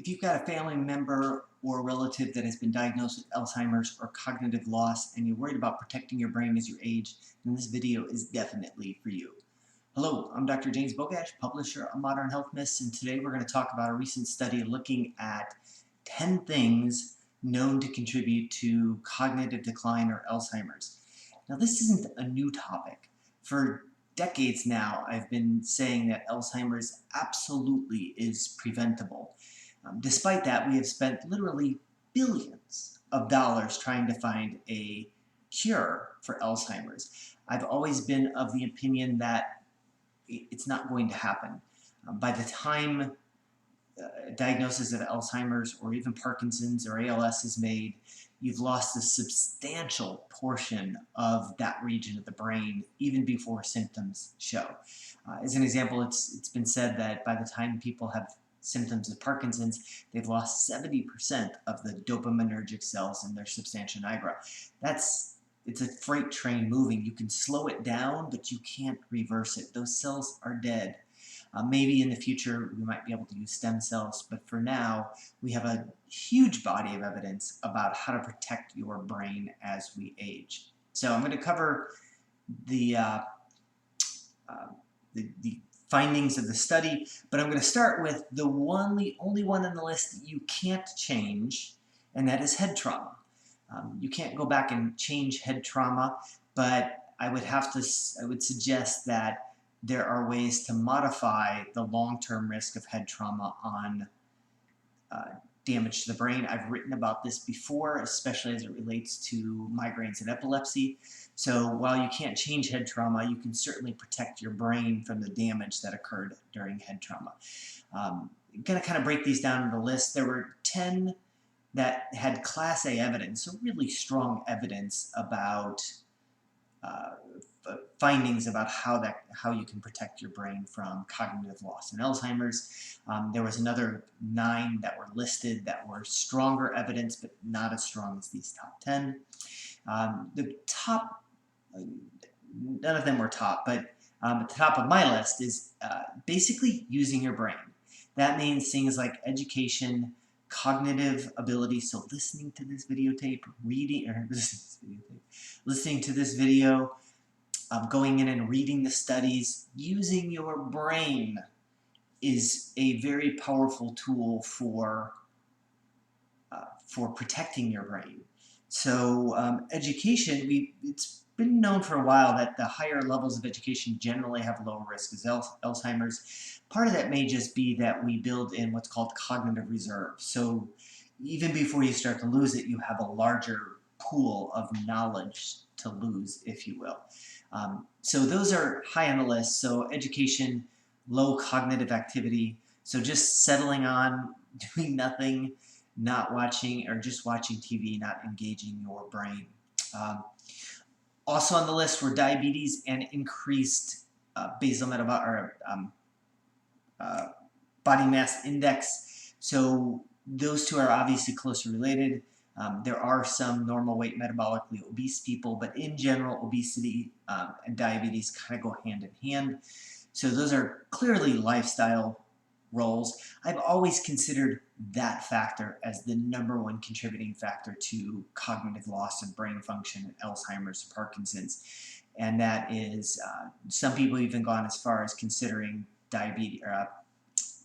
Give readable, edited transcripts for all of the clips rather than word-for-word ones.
If you've got a family member or relative that has been diagnosed with Alzheimer's or cognitive loss and you're worried about protecting your brain as you age, then this video is definitely for you. Hello, I'm Dr. James Bogash, publisher of Modern Health Myths, and today we're going to talk about a recent study looking at 10 things known to contribute to cognitive decline or Alzheimer's. Now, this isn't a new topic. For decades now, I've been saying that Alzheimer's absolutely is preventable. Despite that, we have spent literally billions of dollars trying to find a cure for Alzheimer's. I've always been of the opinion that it's not going to happen. By the time diagnosis of Alzheimer's or even Parkinson's or ALS is made, you've lost a substantial portion of that region of the brain even before symptoms show. As an example, it's been said that by the time people have symptoms of Parkinson's, they've lost 70% of the dopaminergic cells in their substantia nigra. It's a freight train moving. You can slow it down, but you can't reverse it. Those cells are dead. Maybe in the future we might be able to use stem cells, but for now we have a huge body of evidence about how to protect your brain as we age. So I'm going to cover the findings of the study, but I'm going to start with the only one on the list that you can't change, and that is head trauma. You can't go back and change head trauma, but I would suggest that there are ways to modify the long-term risk of head trauma on damage to the brain. I've written about this before, especially as it relates to migraines and epilepsy. So while you can't change head trauma, you can certainly protect your brain from the damage that occurred during head trauma. I'm going to kind of break these down in the list. There were 10 that had Class A evidence, so really strong evidence about findings about how you can protect your brain from cognitive loss and Alzheimer's. There was another 9 that were listed that were stronger evidence, but not as strong as these top 10. The top, none of them were top, but at the top of my list is basically using your brain. That means things like education, cognitive ability, so listening to this videotape, listening to this video, going in and reading the studies. Using your brain is a very powerful tool for protecting your brain. So education, it's been known for a while that the higher levels of education generally have lower risk as Alzheimer's. Part of that may just be that we build in what's called cognitive reserve. So even before you start to lose it, you have a larger pool of knowledge to lose, if you will. So those are high on the list. So education, low cognitive activity. So just settling on, doing nothing, not watching, or just watching TV, not engaging your brain. Also on the list were diabetes and increased basal metabolic body mass index. So those two are obviously closely related. There are some normal weight metabolically obese people, but in general, obesity and diabetes kind of go hand in hand. So those are clearly lifestyle roles. I've always considered that factor as the #1 contributing factor to cognitive loss of brain function in Alzheimer's and Parkinson's. And that is, some people have even gone as far as considering diabetes,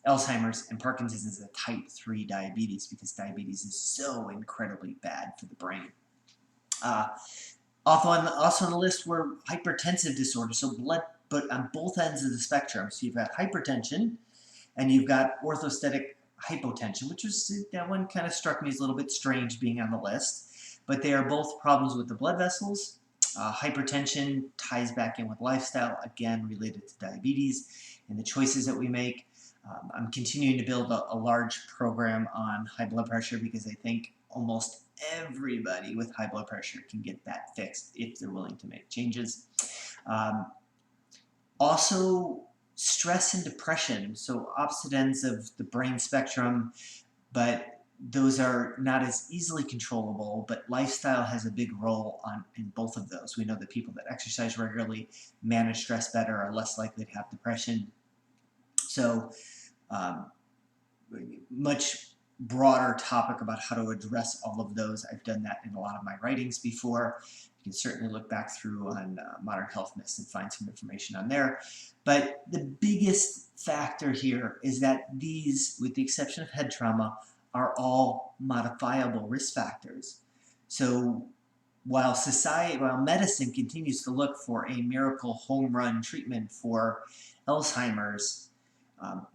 Alzheimer's and Parkinson's is a type 3 diabetes because diabetes is so incredibly bad for the brain. Also on the list were hypertensive disorders, so blood, but on both ends of the spectrum. So you've got hypertension and you've got orthostatic hypotension, which was, that one kind of struck me as a little bit strange being on the list. But they are both problems with the blood vessels. Hypertension ties back in with lifestyle, again related to diabetes and the choices that we make. I'm continuing to build a large program on high blood pressure because I think almost everybody with high blood pressure can get that fixed if they're willing to make changes. Also, stress and depression, so opposite ends of the brain spectrum, but those are not as easily controllable, but lifestyle has a big role in both of those. We know that people that exercise regularly, manage stress better, are less likely to have depression. So much broader topic about how to address all of those. I've done that in a lot of my writings before. You can certainly look back through on Modern Health Myths and find some information on there. But the biggest factor here is that these, with the exception of head trauma, are all modifiable risk factors. So while medicine continues to look for a miracle home run treatment for Alzheimer's,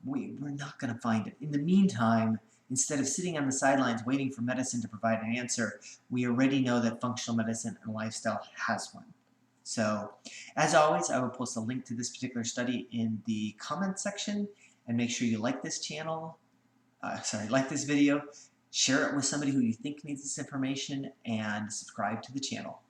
we're not going to find it. In the meantime, instead of sitting on the sidelines waiting for medicine to provide an answer, we already know that functional medicine and lifestyle has one. So, as always, I will post a link to this particular study in the comments section, and make sure you like this like this video, share it with somebody who you think needs this information, and subscribe to the channel.